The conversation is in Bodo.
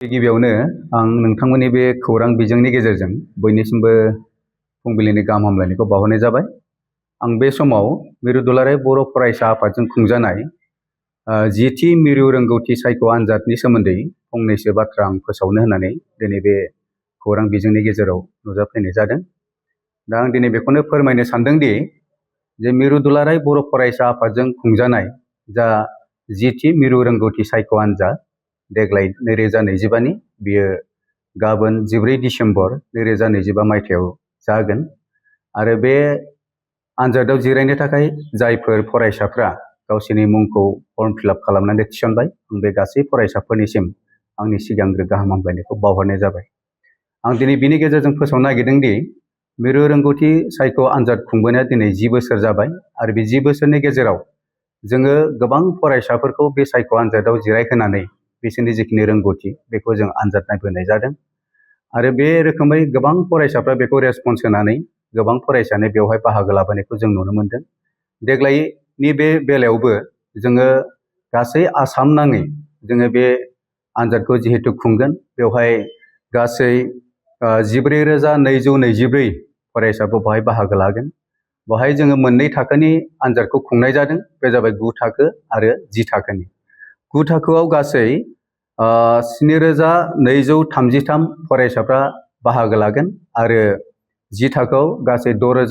गिबियावनो आं नोंथांमोननि बे खौरां बिजोंनि गेजेरजों बयनिसिमबो फुंबिलिनि गाहाम हामलायनायखौ बावहरनाय जाबाय। आं बे समाव मिरु दुलाराय बर' फरायसा आफादजों खुंजानाय 10थि मिरु रोंगौथि सायख' आनजादनि सोमोन्दै फंनैसो बाथ्रा आं फोसावनो होननानै दिनै बे खौरां बिजोंनि गेजेराव नुजाफैनाय जादों। दा आं दिनै बेखौनो फोरमायनो सानदोंदि जे मिरु दुलाराय बर' फरायसा आफादजों खुंजानाय जा 10थि मिरु रोंगौथि सायख' आनजाद देग्लाय 2025नि बियो गाबोन 14 डिसेम्बर 2025 मायथाइयाव जागोन आरो बे आनजादाव जिरायनो थाखाय जायफोर फरायसाफ्रा गावसोरनि मुंखौ फर्म फिलआप खालामनानै थिसनबाय बे गासै फरायसाफोरनिसिम आंनि सिगांग्रो गाहाम हामलायनायखौ बावहरनाय जाबाय। आं दिनै बिनि गेजेरजों फोसावनो नागिरदों दि मिरु रोंगौथि सायख' आनजाद खुंबोनाया दिनै 10 बोसोर जाबाय आरो बे 10 बोसोरनि गेजेराव जोङो गोबां फरायसाफोरखौ बे सायख' आनजादाव जिरायहोनानै बिसोरनि जिखिनि रोंगौथि बेखौ जों आनजाद नायबोनाय जादों आरो बे रोखोमै गोबां फरायसाफ्रा बेखौ रेसपन्स होनानै गोबां फरायसायानो बेवहाय बाहागो लाबोनायखौ जों नुनो मोनदों। देग्लायनि बे बेलायावबो जोङो गासै आसाम नाङै जोङो बे आनजादखौ जिहेतु खुंगोन बेवहाय गासै 14,224 फरायसाफोर बेवहाय बाहागो लागोन। बेवहाय जोङो मोननै थाखोनि आनजादखौ खुंनाय जादों, बे जाबाय 9 थाखो आरो 10 थाखोनि। 9 थाखोआव गासै 7,233 फरायसाफ्रा बाहागो लागोन आरो 10 थाखोआव गासै 6,000